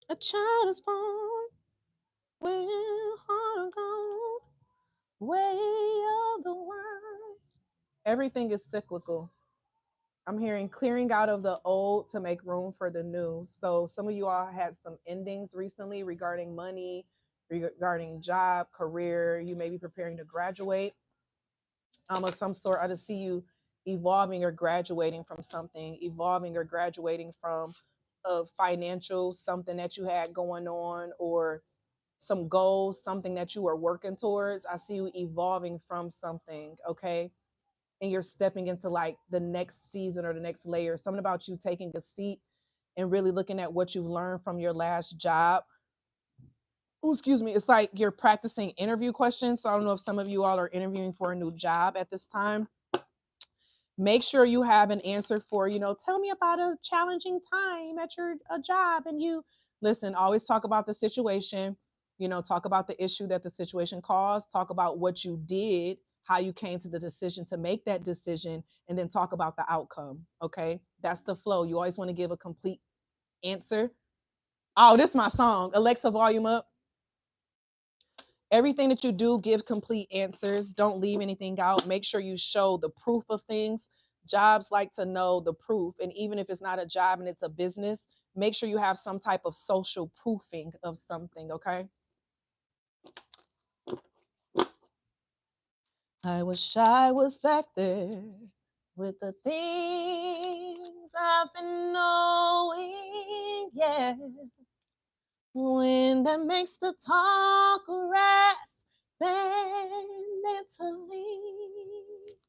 A child is born with heart of gold, way of the world. Everything is cyclical. I'm hearing clearing out of the old to make room for the new. So some of you all had some endings recently regarding money, regarding job, career. You may be preparing to graduate of some sort. I just see you evolving or graduating from something, evolving or graduating from a financial something that you had going on, or some goals, something that you are working towards. I see you evolving from something, okay? And you're stepping into like the next season or the next layer. Something about you taking a seat and really looking at what you've learned from your last job. Oh, excuse me. It's like you're practicing interview questions. So I don't know if some of you all are interviewing for a new job at this time. Make sure you have an answer for, tell me about a challenging time at your a job. And you listen, always talk about the situation, talk about the issue that the situation caused, talk about what you did, how you came to the decision to make that decision, and then talk about the outcome. Okay, that's the flow. You always want to give a complete answer. Oh, this is my song. Alexa, volume up. Everything that you do, give complete answers. Don't leave anything out. Make sure you show the proof of things. Jobs like to know the proof. And even if it's not a job and it's a business, make sure you have some type of social proofing of something, okay? I wish I was back there with the things I've been knowing, yeah. Wind that makes the tall grass bend into leaves.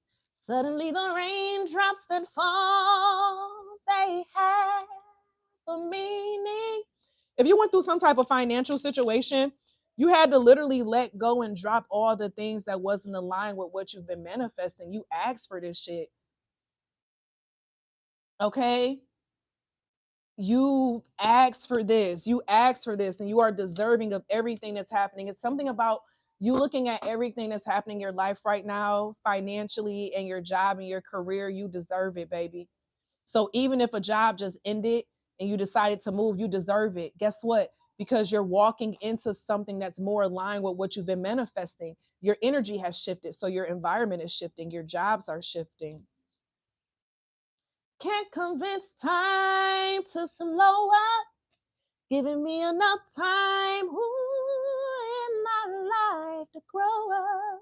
Suddenly the raindrops that fall, they have a meaning. If you went through some type of financial situation, you had to literally let go and drop all the things that wasn't aligned with what you've been manifesting. You asked for this shit. Okay? You asked for this, you asked for this, and you are deserving of everything that's happening. It's something about you looking at everything that's happening in your life right now, financially, and your job and your career. You deserve it, baby. So even if a job just ended and you decided to move, you deserve it. Guess what? Because you're walking into something that's more aligned with what you've been manifesting. Your energy has shifted, so your environment is shifting, your jobs are shifting. Can't convince time to slow up, giving me enough time in my life to grow up.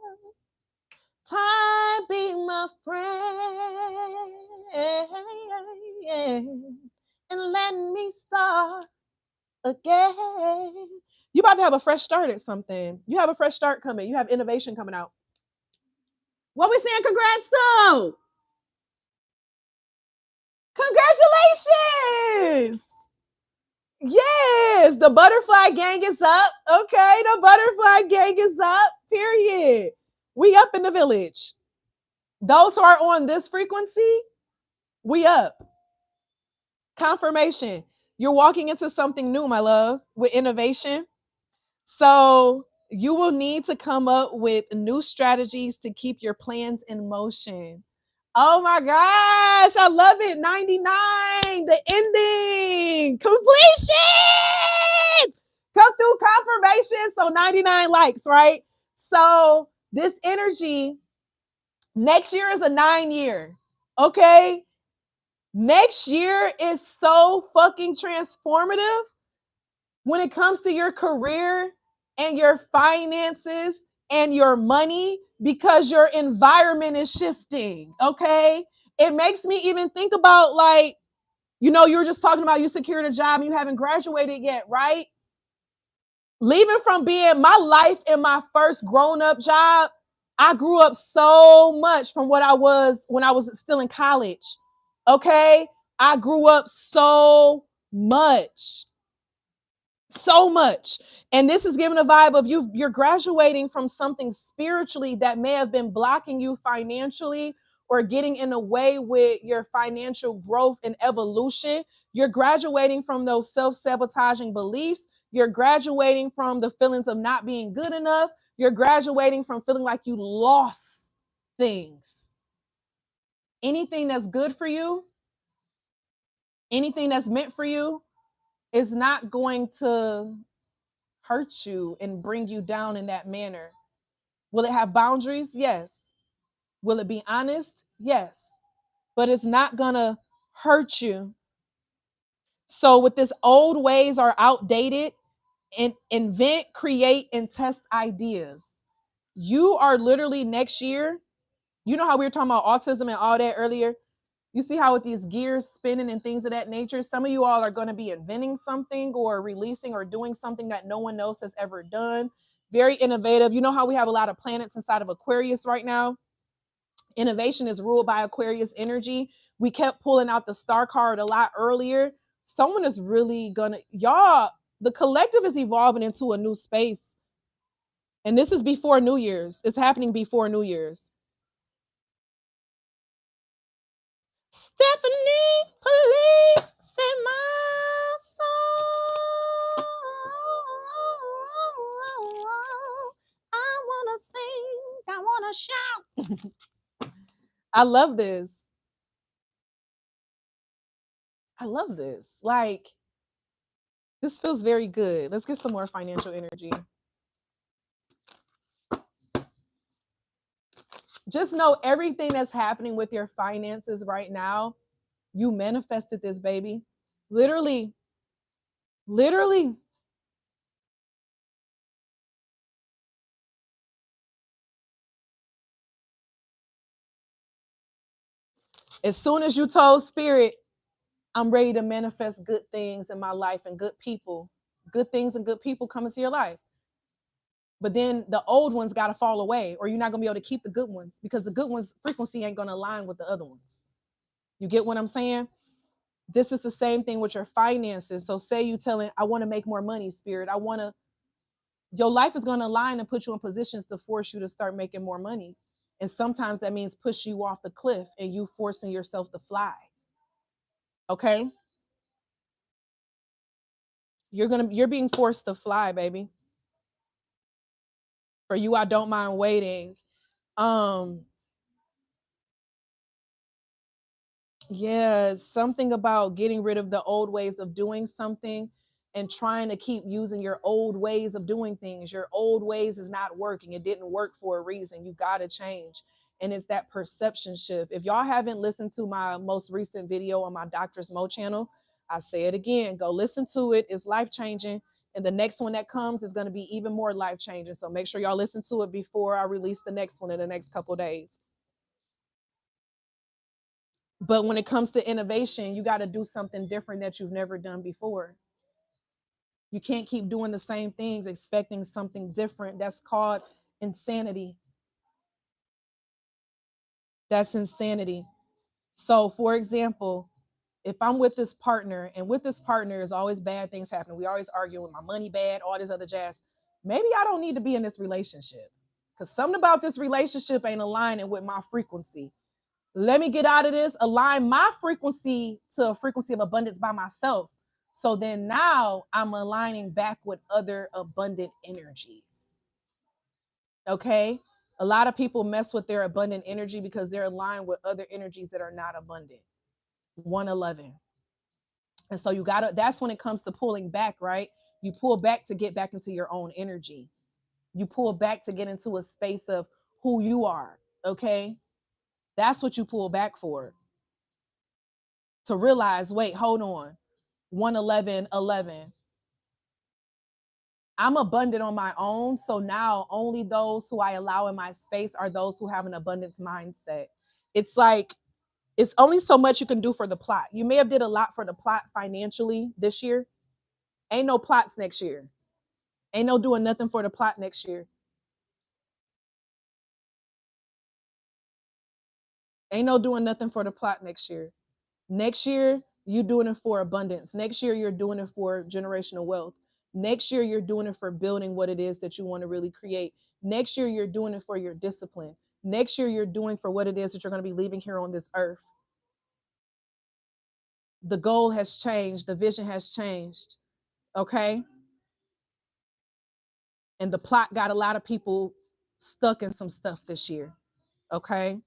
Time be my friend and let me start again. You about to have a fresh start at something. You have a fresh start coming. You have innovation coming out. What we saying? Congrats to! Congratulations! Yes, the butterfly gang is up. Okay, the butterfly gang is up. Period. We up in the village. Those who are on this frequency, we up. Confirmation. You're walking into something new, my love, with innovation. So you will need to come up with new strategies to keep your plans in motion. Oh my gosh, I love it. 99, the ending, completion. Come through confirmation. So 99 likes, right? So this energy, next year is a 9 year. Okay. Next year is so fucking transformative when it comes to your career and your finances and your money, because your environment is shifting. Okay. It makes me even think about, like, you were just talking about you secured a job and you haven't graduated yet, right? Leaving from being my life in my first grown up job, I grew up so much from what I was when I was still in college. Okay. I grew up so much, so much. And this is giving a vibe of you're graduating from something spiritually that may have been blocking you financially or getting in the way with your financial growth and evolution. You're graduating from those self-sabotaging beliefs. You're graduating from the feelings of not being good enough. You're graduating from feeling like you lost things. Anything that's good for you, anything that's meant for you, It's not going to hurt you and bring you down in that manner. Will it have boundaries? Yes. Will it be honest? Yes. But it's not going to hurt you. So with this, old ways are outdated, and invent, create, and test ideas. You are literally next year. You know how we were talking about autism and all that earlier? You see how with these gears spinning and things of that nature, some of you all are going to be inventing something or releasing or doing something that no one else has ever done. Very innovative. You know how we have a lot of planets inside of Aquarius right now? Innovation is ruled by Aquarius energy. We kept pulling out the star card a lot earlier. Someone is really gonna, y'all, the collective is evolving into a new space. And this is before New Year's. It's happening before New Year's. Stephanie, please set my soul. I wanna sing, I wanna shout. I love this. I love this. Like, this feels very good. Let's get some more financial energy. Just know everything that's happening with your finances right now, you manifested this, baby. Literally, literally. As soon as you told spirit, I'm ready to manifest good things in my life and good people, good things and good people come into your life. But then the old ones got to fall away, or you're not going to be able to keep the good ones, because the good ones' frequency ain't going to align with the other ones. You get what I'm saying? This is the same thing with your finances. So say you telling, I want to make more money, spirit. I want to, your life is going to align and put you in positions to force you to start making more money. And sometimes that means push you off the cliff and you forcing yourself to fly. Okay? You're being forced to fly, baby. For you, I don't mind waiting. Um, Yeah, something about getting rid of the old ways of doing something and trying to keep using your old ways of doing things. Your old ways is not working. It didn't work for a reason. You got to change. And it's that perception shift. If y'all haven't listened to my most recent video on my Doctress Mo channel, I say it again, go listen to it. It's life changing. And the next one that comes is going to be even more life changing. So make sure y'all listen to it before I release the next one in the next couple days. But when it comes to innovation, you got to do something different that you've never done before. You can't keep doing the same things expecting something different. That's called insanity. That's insanity. So, for example, if I'm with this partner, and with this partner is always bad things happening, we always argue with my money bad, all this other jazz. Maybe I don't need to be in this relationship, because something about this relationship ain't aligning with my frequency. Let me get out of this, align my frequency to a frequency of abundance by myself. So then now I'm aligning back with other abundant energies. Okay. A lot of people mess with their abundant energy because they're aligned with other energies that are not abundant. 111. And so you gotta, that's when it comes to pulling back, right? You pull back to get back into your own energy. You pull back to get into a space of who you are. Okay. That's what you pull back for. To realize, wait, hold on. 111:11. I'm abundant on my own. So now only those who I allow in my space are those who have an abundance mindset. It's like, it's only so much you can do for the plot. You may have did a lot for the plot financially this year. Ain't no plots next year. Ain't no doing nothing for the plot next year. Ain't no doing nothing for the plot next year. Next year, you doing it for abundance. Next year, you're doing it for generational wealth. Next year, you're doing it for building what it is that you want to really create. Next year, you're doing it for your discipline. Next year, you're doing for what it is that you're going to be leaving here on this earth. The goal has changed. The vision has changed. Okay. And the plot got a lot of people stuck in some stuff this year. Okay.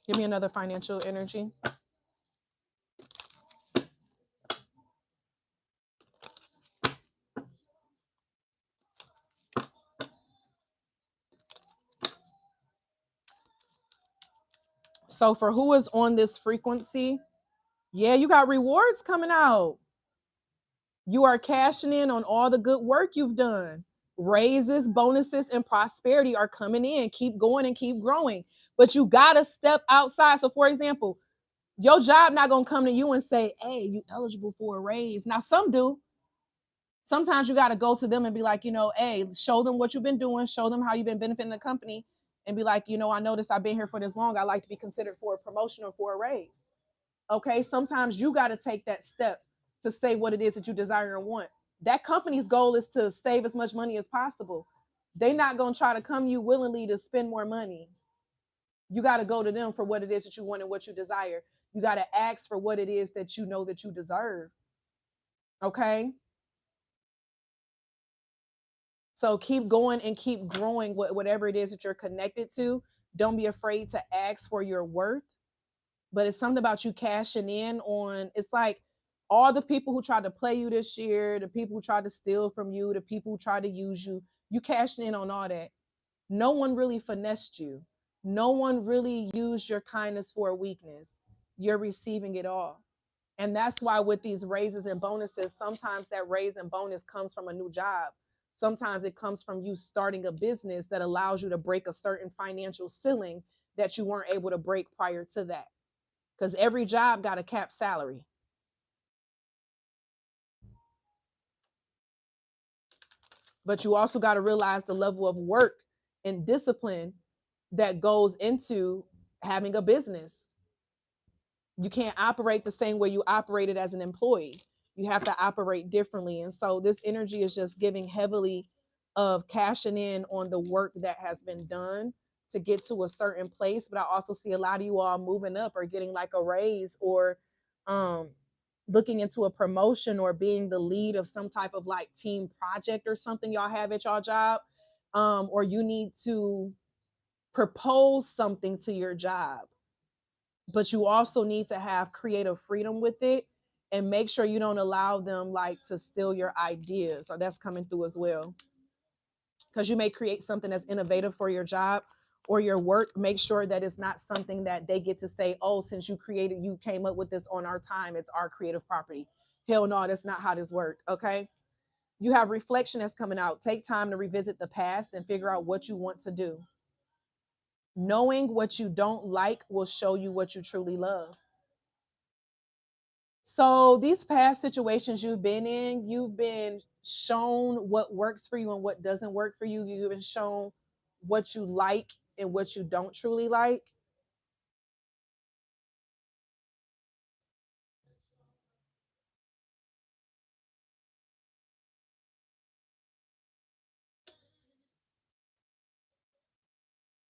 Give me another financial energy. So for who is on this frequency, yeah, you got rewards coming out. You are cashing in on all the good work you've done. Raises, bonuses, and prosperity are coming in. Keep going and keep growing. But you gotta step outside. So, for example, your job not gonna come to you and say, "Hey, you eligible for a raise." Now, some do. Sometimes you gotta go to them and be like, hey, show them what you've been doing, show them how you've been benefiting the company, and be like, I noticed I've been here for this long. I like to be considered for a promotion or for a raise. Okay, sometimes you got to take that step to say what it is that you desire and want. That company's goal is to save as much money as possible. They're not going to try to come you willingly to spend more money. You got to go to them for what it is that you want and what you desire. You got to ask for what it is that you know that you deserve. Okay, so keep going and keep growing, whatever it is that you're connected to. Don't be afraid to ask for your worth. But it's something about you cashing in on, it's like all the people who tried to play you this year, the people who tried to steal from you, the people who tried to use you, you cashed in on all that. No one really finessed you. No one really used your kindness for a weakness. You're receiving it all. And that's why with these raises and bonuses, sometimes that raise and bonus comes from a new job. Sometimes it comes from you starting a business that allows you to break a certain financial ceiling that you weren't able to break prior to that, because every job got a capped salary. But you also got to realize the level of work and discipline that goes into having a business. You can't operate the same way you operated as an employee. You have to operate differently. And so this energy is just giving heavily of cashing in on the work that has been done to get to a certain place. But I also see a lot of you all moving up or getting like a raise, or um looking into a promotion, or being the lead of some type of like team project or something y'all have at y'all job. Or you need to propose something to your job, but you also need to have creative freedom with it, and make sure you don't allow them like to steal your ideas. So that's coming through as well, because you may create something that's innovative for your job or your work. Make sure that it's not something that they get to say, oh, since you came up with this on our time, it's our creative property. Hell no, that's not how this works. Okay, you have reflection that's coming out. Take time to revisit the past and figure out what you want to do. Knowing what you don't like will show you what you truly love. So these past situations you've been in, you've been shown what works for you and what doesn't work for you. You've been shown what you like and what you don't truly like.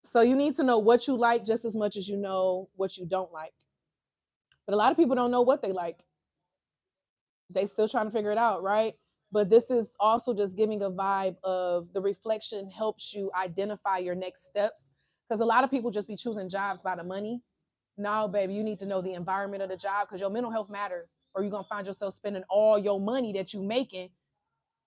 So you need to know what you like just as much as you know what you don't like. But a lot of people don't know what they like. They still trying to figure it out, right? But this is also just giving a vibe of the reflection helps you identify your next steps. Because a lot of people just be choosing jobs by the money. No, baby, you need to know the environment of the job, because your mental health matters, or you're gonna find yourself spending all your money that you making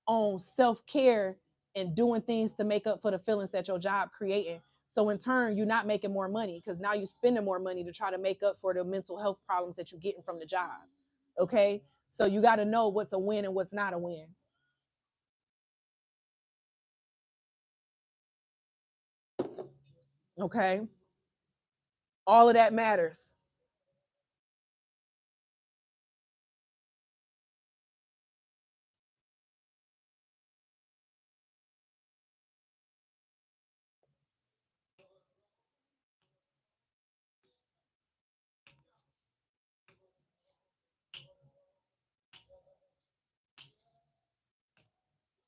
on self-care and doing things to make up for the feelings that your job creating. So in turn, you're not making more money, because now you're spending more money to try to make up for the mental health problems that you're getting from the job. Okay. So you got to know what's a win and what's not a win. Okay. All of that matters.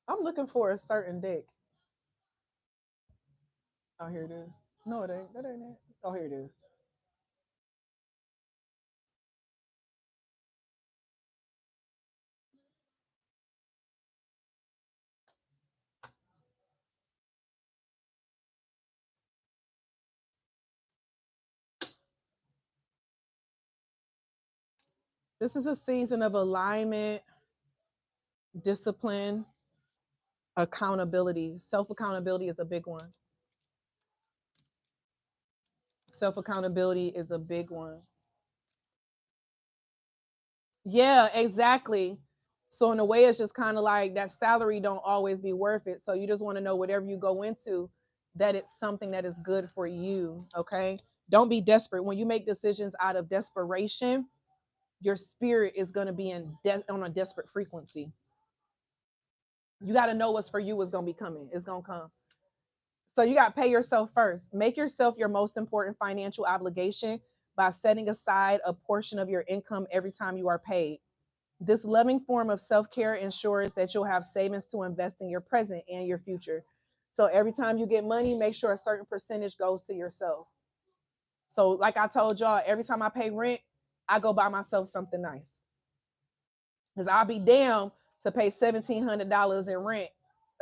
I'm looking for a certain deck. Oh, here it is. No, it ain't. That ain't it. Oh, here it is. This is a season of alignment, discipline, accountability. Self accountability is a big one. Self accountability is a big one. Yeah, exactly. So in a way, it's just kind of like that salary don't always be worth it. So you just want to know whatever you go into, that it's something that is good for you. Okay. Don't be desperate. When you make decisions out of desperation, your spirit is going to be on a desperate frequency. You got to know what's for you, what's going to be coming. It's going to come. So you got to pay yourself first. Make yourself your most important financial obligation by setting aside a portion of your income every time you are paid. This loving form of self care ensures that you'll have savings to invest in your present and your future. So every time you get money, make sure a certain percentage goes to yourself. So, like I told y'all, every time I pay rent, I go buy myself something nice. Because I'll be damned to pay $1,700 in rent.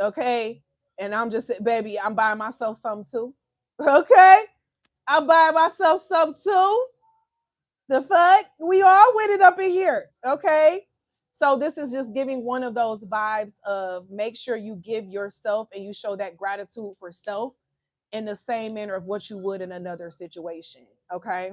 Okay. And I'm just, baby, I'm buying myself something too. Okay. I'm buying myself something too. The fuck? We all with it up in here. Okay. So this is just giving one of those vibes of make sure you give yourself and you show that gratitude for self in the same manner of what you would in another situation. Okay.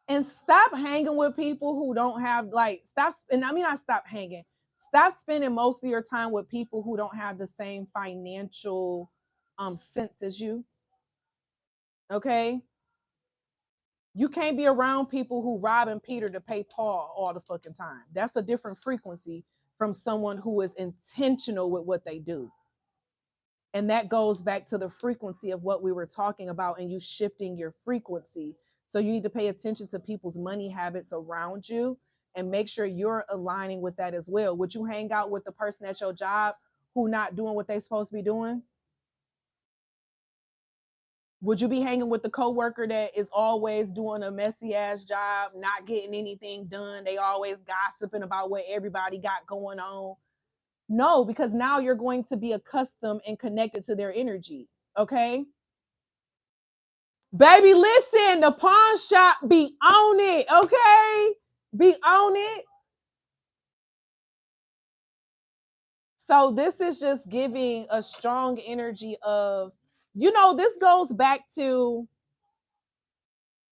And stop hanging with people who don't have like stop and I mean I stop hanging. Stop spending most of your time with people who don't have the same financial sense as you. Okay. You can't be around people who robbing Peter to pay Paul all the fucking time. That's a different frequency from someone who is intentional with what they do. And that goes back to the frequency of what we were talking about and you shifting your frequency. So you need to pay attention to people's money habits around you and make sure you're aligning with that as well. Would you hang out with the person at your job who not doing what they're supposed to be doing? Would you be hanging with the coworker that is always doing a messy ass job, not getting anything done? They always gossiping about what everybody got going on. No, because now you're going to be accustomed and connected to their energy. Okay. Baby, listen, the pawn shop be on it. Okay. Be on it. So this is just giving a strong energy of, this goes back to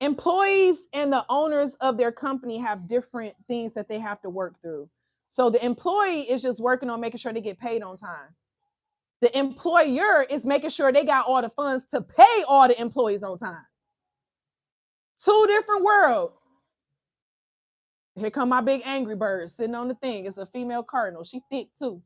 employees and the owners of their company have different things that they have to work through. So the employee is just working on making sure they get paid on time. The employer is making sure they got all the funds to pay all the employees on time. Two different worlds. Here come my big angry bird sitting on the thing. It's a female cardinal. She thick too.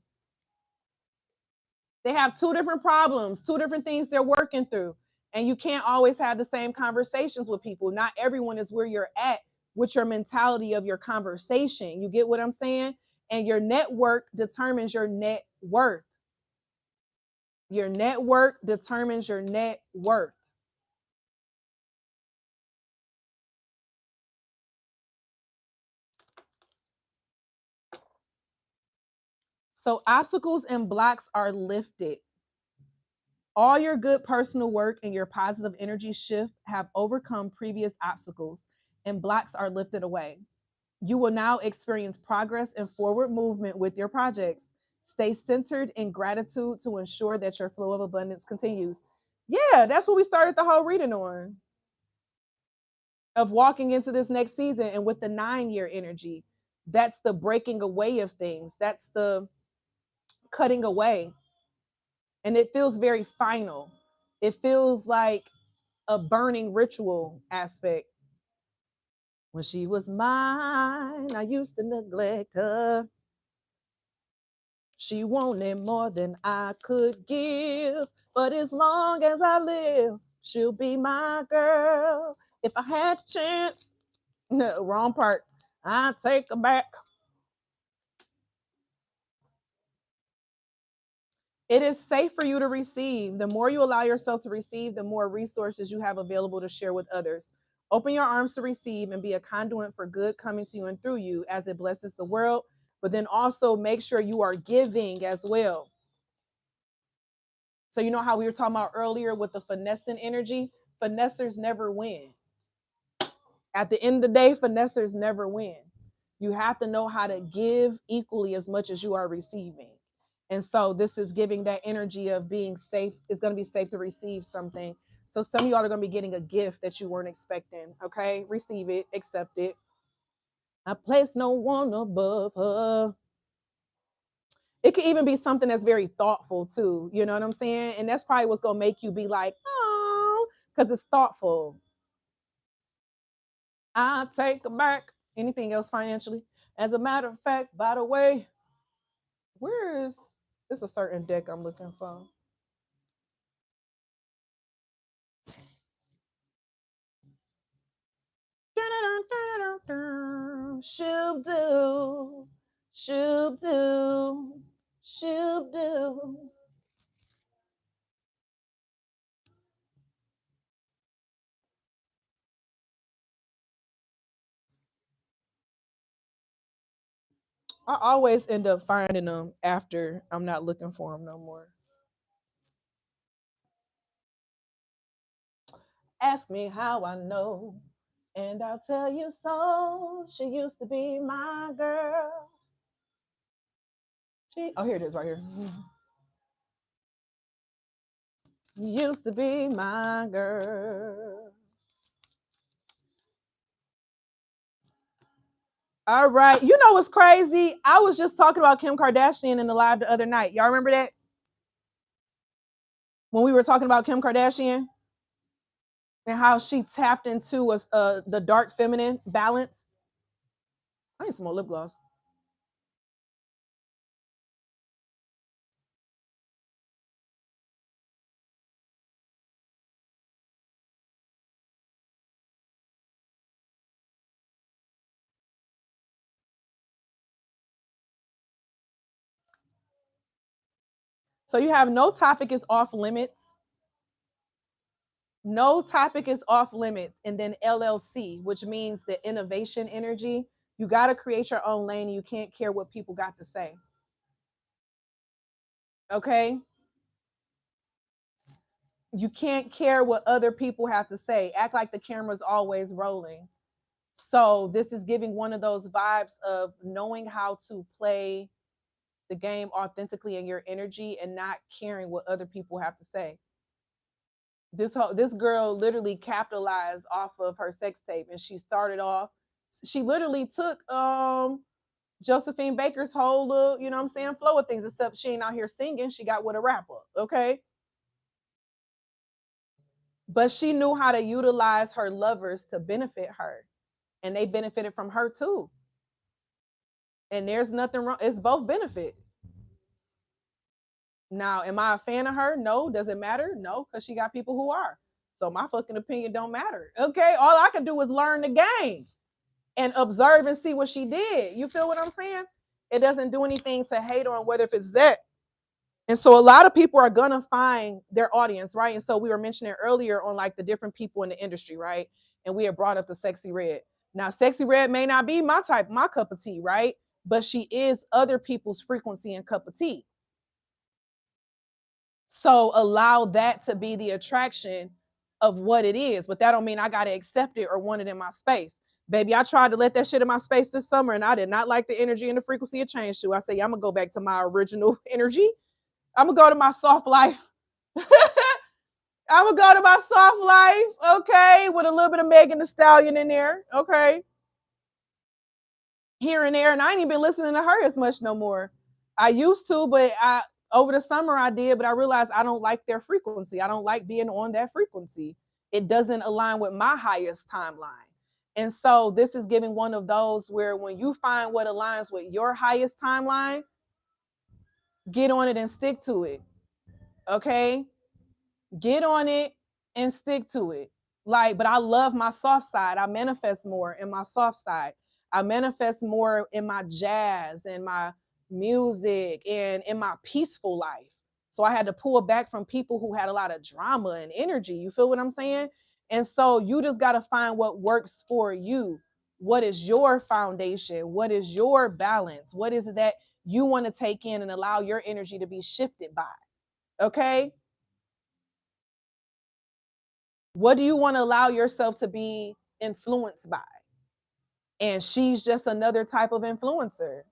They have two different problems, two different things they're working through. And you can't always have the same conversations with people. Not everyone is where you're at with your mentality of your conversation. You get what I'm saying? And your network determines your net worth. Your network determines your net worth. So obstacles and blocks are lifted. All your good personal work and your positive energy shift have overcome previous obstacles, and blocks are lifted away. You will now experience progress and forward movement with your projects. Stay centered in gratitude to ensure that your flow of abundance continues. Yeah, that's what we started the whole reading on of walking into this next season. And with the 9 year energy, that's the breaking away of things, that's the cutting away. And it feels very final. It feels like a burning ritual aspect. When she was mine, I used to neglect her. She wanted more than I could give. But as long as I live, she'll be my girl. If I had a chance, no, wrong part. I'd take her back. It is safe for you to receive. The more you allow yourself to receive, the more resources you have available to share with others. Open your arms to receive and be a conduit for good coming to you and through you as it blesses the world. But then also make sure you are giving as well. So you know how we were talking about earlier with the finessing energy? Finessers never win. At the end of the day, finessers never win. You have to know how to give equally as much as you are receiving. And so this is giving that energy of being safe. It's going to be safe to receive something. So some of y'all are going to be getting a gift that you weren't expecting. Okay, receive it, accept it. I place no one above her. It could even be something that's very thoughtful too. You know what I'm saying? And that's probably what's going to make you be like, oh, because it's thoughtful. I take it back. Anything else financially? As a matter of fact, by the way, where is this a certain deck I'm looking for? Shoop do, shoop do, shoop do. I always end up finding them after I'm not looking for them no more. Ask me how I know, and I'll tell you so. She used to be my girl. Oh, here it is right here. Used to be my girl. All right. You know what's crazy? I was just talking about Kim Kardashian in the live the other night. Y'all remember that? When we were talking about Kim Kardashian and how she tapped into the dark feminine balance. I need some more lip gloss. So you have no topic is off limits. No topic is off limits. And then LLC, which means the innovation energy. You got to create your own lane and you can't care what people got to say. Okay? You can't care what other people have to say. Act like the camera's always rolling. So this is giving one of those vibes of knowing how to play the game authentically in your energy and not caring what other people have to say. This girl literally capitalized off of her sex tape, and she started off. She literally took Josephine Baker's whole you know what I'm saying, flow of things, except she ain't out here singing. She got with a rapper, okay? But she knew how to utilize her lovers to benefit her, and they benefited from her too. And there's nothing wrong. It's both benefit. Now, am I a fan of her? No. Does it matter? No, because she got people who are. So my fucking opinion don't matter. Okay. All I can do is learn the game and observe and see what she did. You feel what I'm saying? It doesn't do anything to hate on whether if it's that. And so a lot of people are gonna find their audience, right? And so we were mentioning earlier on like the different people in the industry, right? And we had brought up the Sexy Red. Now, Sexy Red may not be my type, my cup of tea, right? But she is other people's frequency and cup of tea. So allow that to be the attraction of what it is. But that don't mean I gotta accept it or want it in my space. Baby, I tried to let that shit in my space this summer and I did not like the energy and the frequency it changed to. I say, yeah, I'm gonna go back to my original energy. I'm gonna go to my soft life. I'm gonna go to my soft life, okay, with a little bit of Megan Thee Stallion in there, okay, here and there. And I ain't even been listening to her as much no more. I used to, but I over the summer I did, but I realized I don't like their frequency. I don't like being on that frequency. It doesn't align with my highest timeline. And so this is giving one of those where when you find what aligns with your highest timeline, get on it and stick to it. Okay? Get on it and stick to it. Like, but I love my soft side. I manifest more in my soft side. I manifest more in my jazz and my music and in my peaceful life. So I had to pull back from people who had a lot of drama and energy. You feel what I'm saying? And so you just got to find what works for you. What is your foundation? What is your balance? What is it that you want to take in and allow your energy to be shifted by? Okay. What do you want to allow yourself to be influenced by? And she's just another type of influencer.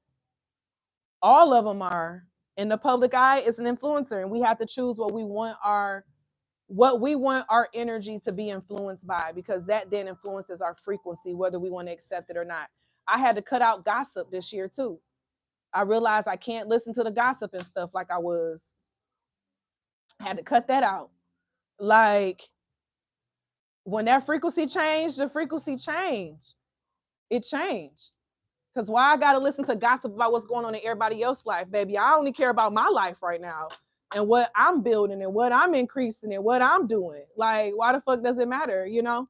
All of them are. In the public eye, it's an influencer, and we have to choose what we want our energy to be influenced by, because that then influences our frequency, whether we want to accept it or not. I had to cut out gossip this year too. I realized I can't listen to the gossip and stuff like I was. I had to cut that out. Like, when that frequency changed, the frequency changed. It changed. Because why I gotta listen to gossip about what's going on in everybody else's life, baby? I only care about my life right now and what I'm building and what I'm increasing and what I'm doing. Like, why the fuck does it matter, you know?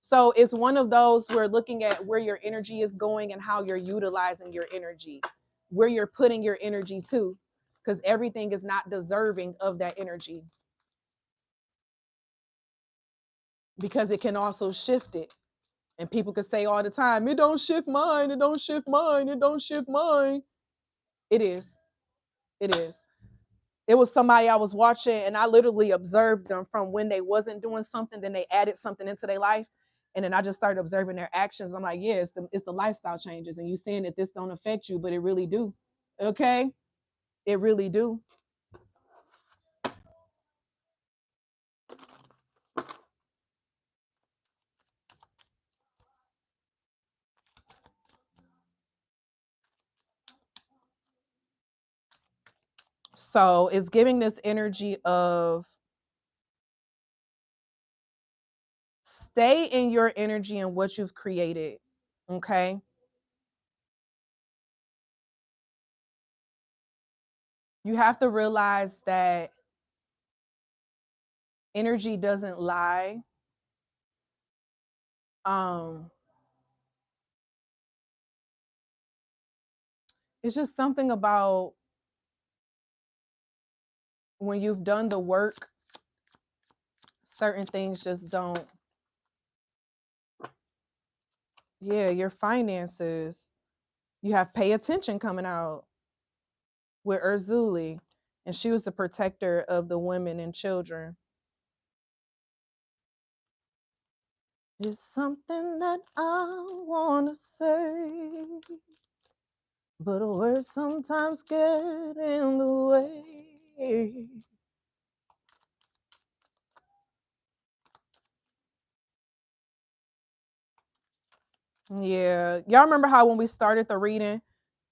So it's one of those where looking at where your energy is going and how you're utilizing your energy, where you're putting your energy to, because everything is not deserving of that energy, because it can also shift it. And people can say all the time, it don't shift mine, it don't shift mine, it don't shift mine. It is. It is. It was somebody I was watching, and I literally observed them from when they wasn't doing something, then they added something into their life. And then I just started observing their actions. I'm like, yeah, it's the lifestyle changes. And you saying that this don't affect you, but it really do. Okay? It really do. So it's giving this energy of stay in your energy and what you've created. Okay? You have to realize that energy doesn't lie. Um, it's just something about when you've done the work, certain things just don't. Yeah, your finances. You have pay attention coming out with Urzuli, and she was the protector of the women and children. It's something that I want to say, but words sometimes get in the way. Yeah. Y'all remember how when we started the reading,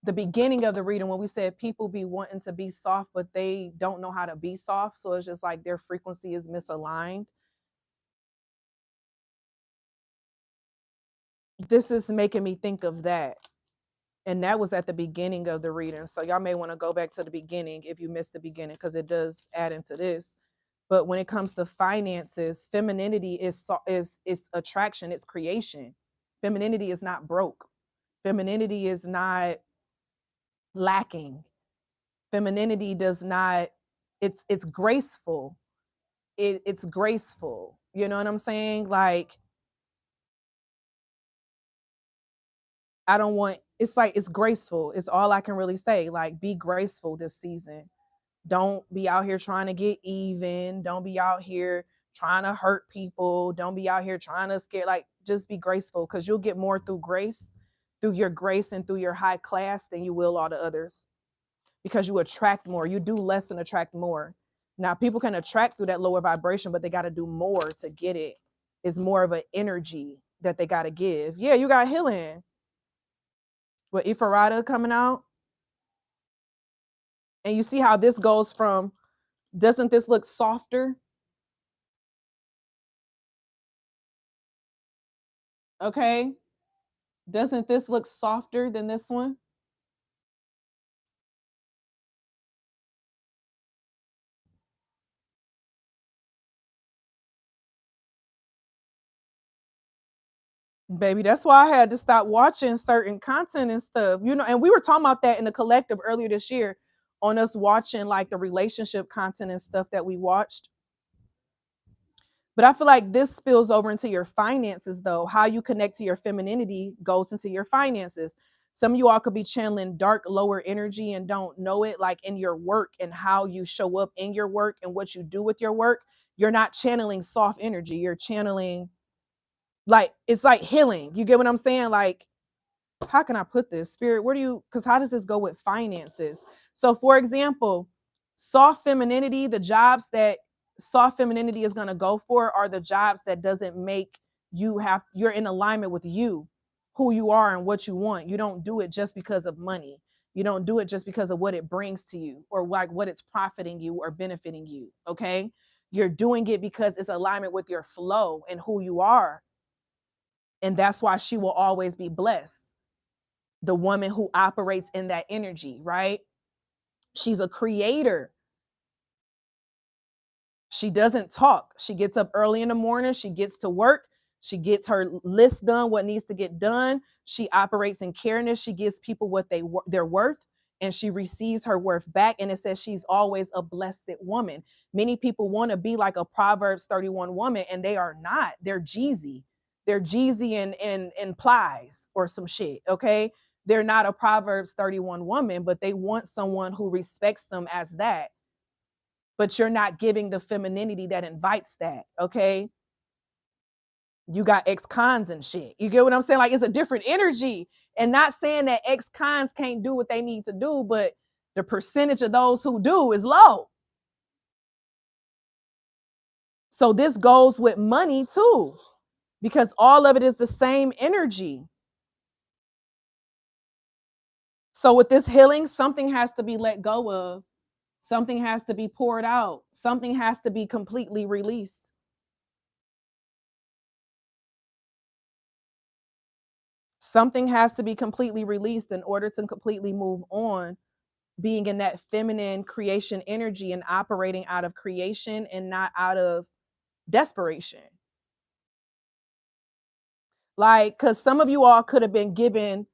the beginning of the reading, when we said people be wanting to be soft, but they don't know how to be soft. So it's just like their frequency is misaligned. This is making me think of that. And that was at the beginning of the reading. So y'all may want to go back to the beginning if you missed the beginning, because it does add into this. But when it comes to finances, femininity is attraction, it's creation. Femininity is not broke. Femininity is not lacking. Femininity does not, it's graceful. It's graceful. You know what I'm saying? Like, I don't want, it's like it's graceful. It's all I can really say. Like, be graceful this season. Don't be out here trying to get even. Don't be out here trying to hurt people. Don't be out here trying to scare. Like, just be graceful, because you'll get more through grace, through your grace and through your high class than you will all the others, because you attract more. You do less and attract more. Now, people can attract through that lower vibration, but they got to do more to get it. It's more of an energy that they got to give. Yeah, you got healing with Ifarada coming out. And you see how this goes from, doesn't this look softer? Okay. Doesn't this look softer than this one? Baby, that's why I had to stop watching certain content and stuff. And we were talking about that in the collective earlier this year, on us watching like the relationship content and stuff that we watched. But I feel like this spills over into your finances, though. How you connect to your femininity goes into your finances. Some of you all could be channeling dark, lower energy and don't know it, like in your work and how you show up in your work and what you do with your work. You're not channeling soft energy. You're channeling, like, it's like healing. You get what I'm saying? Like, how can I put this? Spirit, where do you, because how does this go with finances? So, for example, soft femininity, the jobs that soft femininity is going to go for are the jobs that doesn't make you're in alignment with you, who you are and what you want. You don't do it just because of money. You don't do it just because of what it brings to you or like what it's profiting you or benefiting you. Okay. You're doing it because it's alignment with your flow and who you are. And that's why she will always be blessed, the woman who operates in that energy, right? She's a creator. She doesn't talk. She gets up early in the morning. She gets to work. She gets her list done, what needs to get done. She operates in careness. She gives people what they're worth, and she receives her worth back. And it says she's always a blessed woman. Many people want to be like a Proverbs 31 woman, and they are not. They're Jeezy. They're Jeezy and plies or some shit. Okay. They're not a Proverbs 31 woman, but they want someone who respects them as that, but you're not giving the femininity that invites that. Okay. You got ex-cons and shit. You get what I'm saying? Like, it's a different energy. And not saying that ex-cons can't do what they need to do, but the percentage of those who do is low. So this goes with money too, because all of it is the same energy. So with this healing, something has to be let go of. Something has to be poured out. Something has to be completely released. Something has to be completely released in order to completely move on, being in that feminine creation energy and operating out of creation and not out of desperation. Like, because some of you all could have been given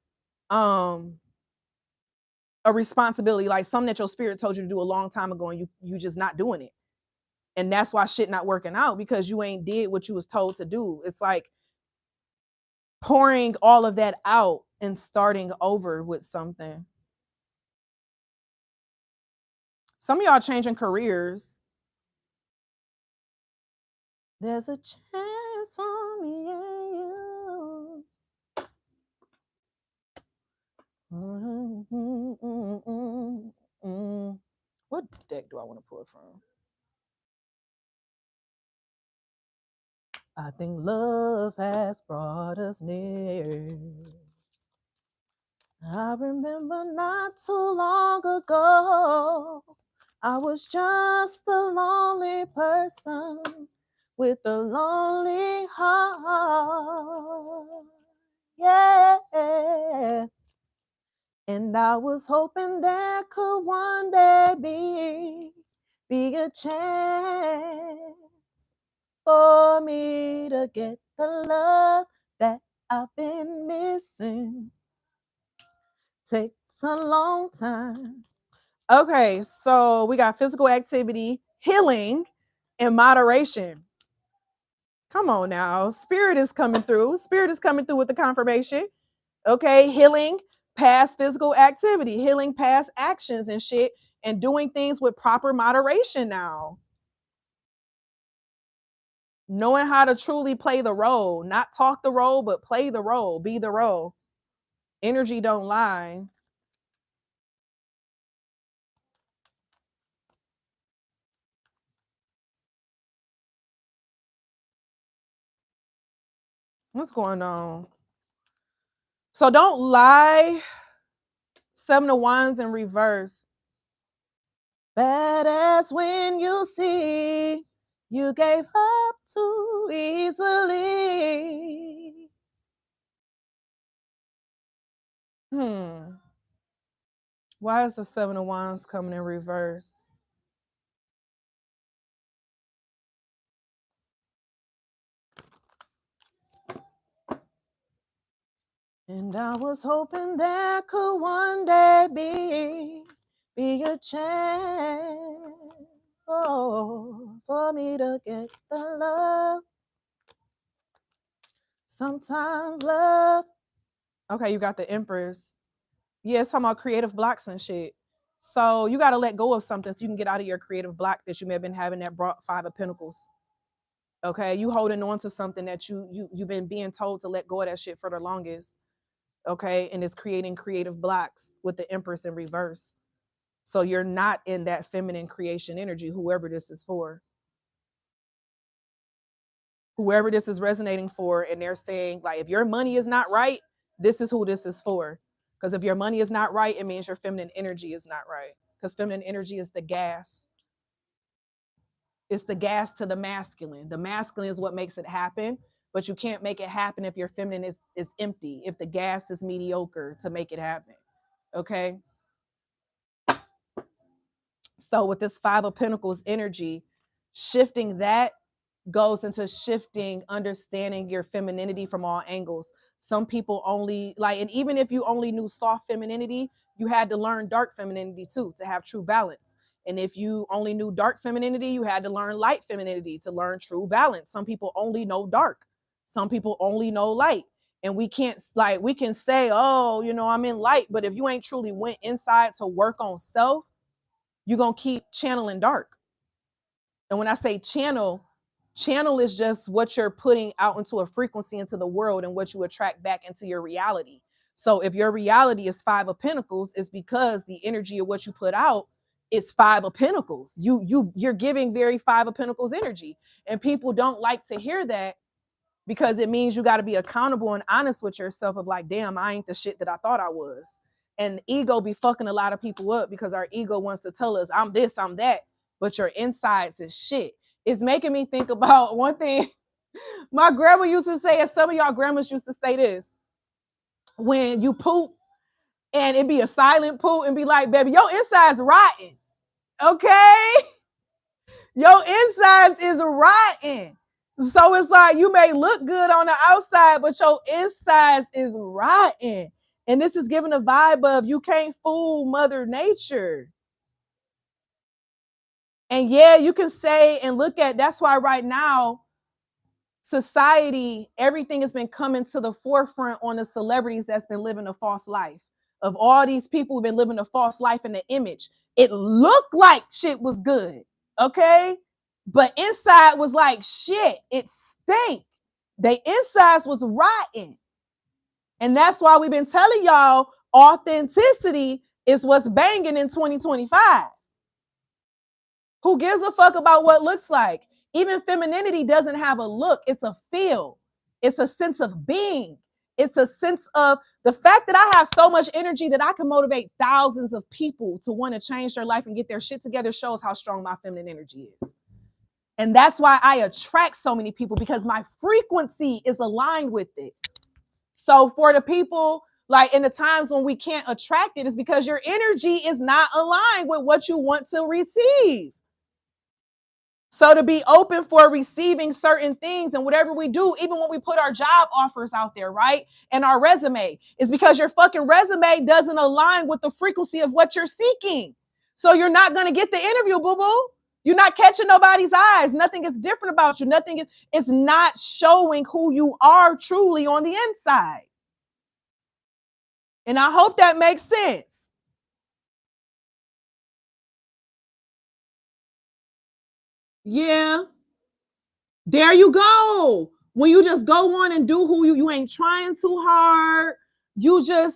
um a responsibility, like something that your spirit told you to do a long time ago, and you just not doing it. And that's why shit not working out, because you ain't did what you was told to do. It's like pouring all of that out and starting over with something. Some of y'all changing careers. There's a chance for me and you. What deck do I want to pull from? I think love has brought us near. I remember not too long ago, I was just a lonely person with a lonely heart. Yeah. And I was hoping there could one day be a chance for me to get the love that I've been missing. Takes a long time. Okay, so we got physical activity, healing, and moderation. Come on now. Spirit is coming through. Spirit is coming through with the confirmation. Okay, healing past physical activity, healing past actions and shit, and doing things with proper moderation now. Knowing how to truly play the role, not talk the role, but play the role, be the role. Energy don't lie. What's going on? So don't lie. 7 of Wands in reverse. Bad as when you see you gave up too easily. Why is the 7 of Wands coming in reverse? And I was hoping there could one day be a chance for me to get the love. Sometimes love. Okay, you got the Empress. Yeah, it's talking about creative blocks and shit. So you got to let go of something so you can get out of your creative block that you may have been having that brought Five of Pentacles. Okay, you holding on to something that you've been being told to let go of that shit for the longest. Okay, and it's creating creative blocks with the Empress in reverse. So you're not in that feminine creation energy, whoever this is for. Whoever this is resonating for, and they're saying, like, if your money is not right, this is who this is for. Because if your money is not right, it means your feminine energy is not right. Because feminine energy is the gas. It's the gas to the masculine. The masculine is what makes it happen, but you can't make it happen if your feminine is empty, if the gas is mediocre to make it happen. Okay. So with this Five of Pentacles energy, shifting that goes into shifting understanding your femininity from all angles. Some people only like, and even if you only knew soft femininity, you had to learn dark femininity too to have true balance. And if you only knew dark femininity, you had to learn light femininity to learn true balance. Some people only know dark, some people only know light. And we can't, like, we can say, oh, you know, I'm in light, but if you ain't truly went inside to work on self, you're gonna keep channeling dark. And when I say channel, channel is just what you're putting out into a frequency into the world and what you attract back into your reality. So if your reality is Five of Pentacles, it's because the energy of what you put out is Five of Pentacles. You're giving very Five of Pentacles energy. And people don't like to hear that because it means you got to be accountable and honest with yourself of like, damn, I ain't the shit that I thought I was. And ego be fucking a lot of people up because our ego wants to tell us I'm this, I'm that, but your insides is shit. It's making me think about one thing my grandma used to say, and some of y'all grandmas used to say this: when you poop and it be a silent poop and be like, baby, your insides rotten. Okay? Your insides is rotten. So it's like you may look good on the outside, but your insides is rotten. And this is giving a vibe of you can't fool Mother Nature. And yeah, you can say and look at, that's why right now, society, everything has been coming to the forefront on the celebrities that's been living a false life. Of all these people who've been living a false life in the image, it looked like shit was good. Okay? But inside was like shit. It stank. Their insides was rotten. And that's why we've been telling y'all authenticity is what's banging in 2025. Who gives a fuck about what looks like? Even femininity doesn't have a look. It's a feel. It's a sense of being. It's a sense of the fact that I have so much energy that I can motivate thousands of people to want to change their life and get their shit together shows how strong my feminine energy is. And that's why I attract so many people, because my frequency is aligned with it. So for the people, like in the times when we can't attract it, is because your energy is not aligned with what you want to receive. So to be open for receiving certain things and whatever we do, even when we put our job offers out there, right? And our resume, is because your fucking resume doesn't align with the frequency of what you're seeking. So you're not going to get the interview, boo-boo. You're not catching nobody's eyes. Nothing is different about you. Nothing is, it's not showing who you are truly on the inside. And I hope that makes sense. Yeah. There you go. When you just go on and do who you ain't trying too hard. You just,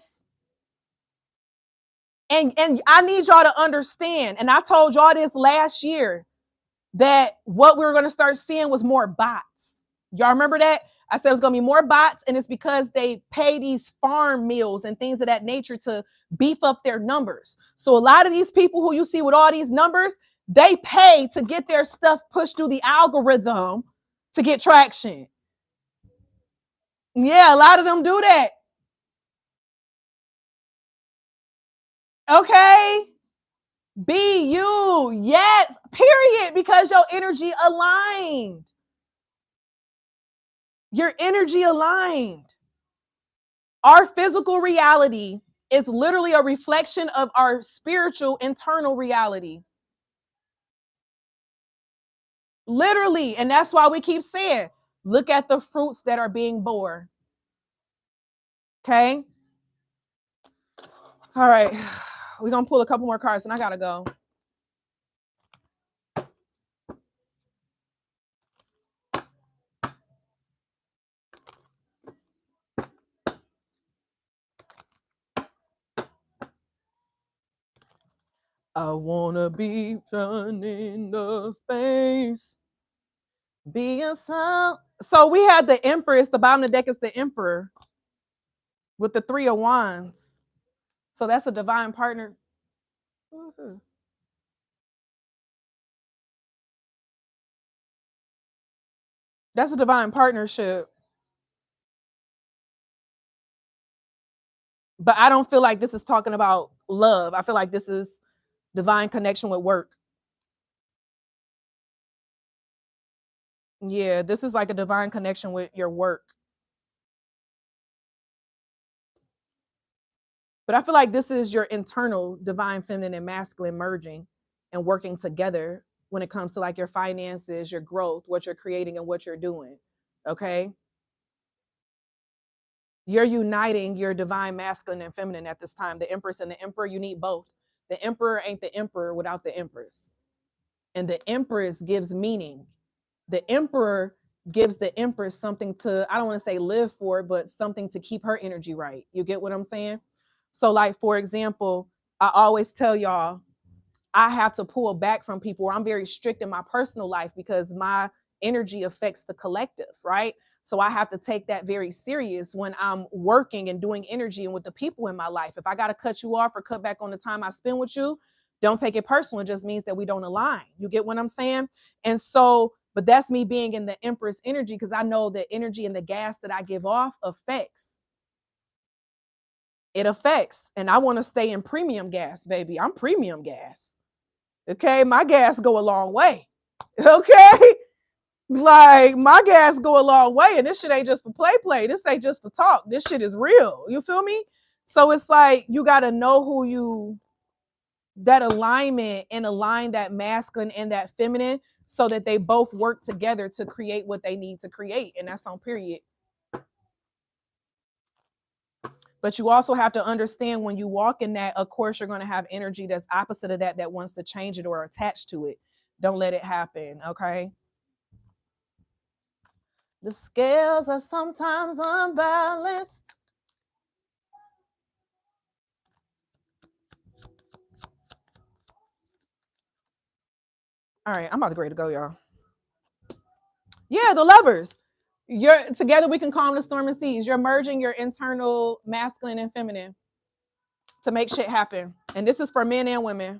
and I need y'all to understand, and I told y'all this last year, that what we were going to start seeing was more bots. Y'all remember that? I said it was going to be more bots, and it's because they pay these farm meals and things of that nature to beef up their numbers. So a lot of these people who you see with all these numbers, they pay to get their stuff pushed through the algorithm to get traction. Yeah, a lot of them do that. Okay? Be you. Yes. Period. Because your energy aligned. Your energy aligned. Our physical reality is literally a reflection of our spiritual internal reality. Literally. And that's why we keep saying, look at the fruits that are being born. Okay. All right. We're going to pull a couple more cards and I got to go. I want to be running the space. Being so we had the Empress, the bottom of the deck is the Emperor with the 3 of Wands. So that's a divine partner. That's a divine partnership. But I don't feel like this is talking about love. I feel like this is divine connection with work. Yeah, this is like a divine connection with your work. But I feel like this is your internal divine feminine and masculine merging and working together when it comes to like your finances, your growth, what you're creating and what you're doing. Okay? You're uniting your divine masculine and feminine at this time. The Empress and the Emperor, you need both. The Emperor ain't the Emperor without the Empress. And the Empress gives meaning. The Emperor gives the Empress something to, I don't want to say live for, but something to keep her energy right. You get what I'm saying? So, like, for example, I always tell y'all, I have to pull back from people, or I'm very strict in my personal life because my energy affects the collective, right? So I have to take that very serious when I'm working and doing energy and with the people in my life. If I got to cut you off or cut back on the time I spend with you, don't take it personal. It just means that we don't align. You get what I'm saying? And so, but that's me being in the Empress energy because I know the energy and the gas that I give off affects. It affects. And I want to stay in premium gas, baby. I'm premium gas. Okay, my gas go a long way. Okay, like my gas go a long way, and this shit ain't just for play. This ain't just for talk. This shit is real. You feel me? So it's like you gotta know who you that alignment and align that masculine and that feminine so that they both work together to create what they need to create, and that's on period. But you also have to understand when you walk in that, of course, you're going to have energy that's opposite of that, that wants to change it or attach to it. Don't let it happen. Okay. The scales are sometimes unbalanced. All right, I'm about to ready to go, y'all. Yeah, the lovers. You're together. We can calm the stormy seas. You're merging your internal masculine and feminine to make shit happen. And this is for men and women.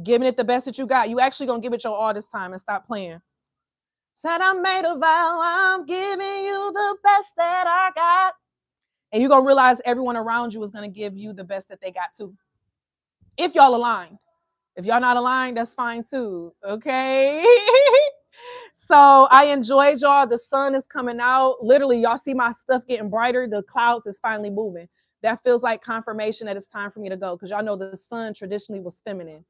Giving it the best that you got. You actually gonna give it your all this time and stop playing. Said I made a vow. I'm giving you the best that I got. And you're gonna realize everyone around you is gonna give you the best that they got too. If y'all aligned. If y'all not aligned, that's fine too. Okay. So I enjoyed y'all. The sun is coming out. Literally, y'all see my stuff getting brighter. The clouds is finally moving. That feels like confirmation that it's time for me to go. Because y'all know the sun traditionally was feminine.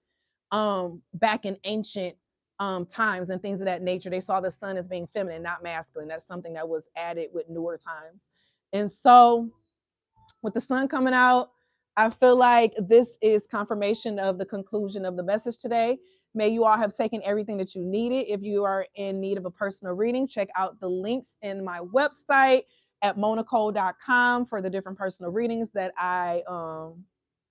Back in ancient times and things of that nature, they saw the sun as being feminine, not masculine. That's something that was added with newer times. And so with the sun coming out, I feel like this is confirmation of the conclusion of the message today. May you all have taken everything that you needed. If you are in need of a personal reading, check out the links in my website at monicole.com for the different personal readings that I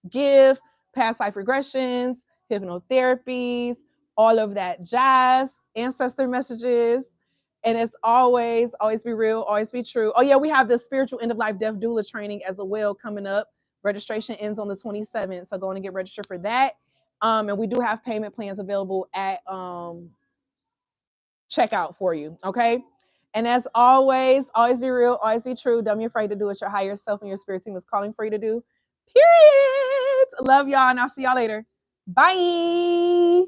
give, past life regressions, hypnotherapies, all of that jazz, ancestor messages. And as always, always be real, always be true. Oh, yeah, we have the spiritual end of life death doula training as well coming up. Registration ends on the 27th. So go on and get registered for that. And we do have payment plans available at checkout for you. Okay. And as always be real, always be true. Don't be afraid to do what your higher self and your spirit team is calling for you to do. Period. Love y'all, and I'll see y'all later. Bye.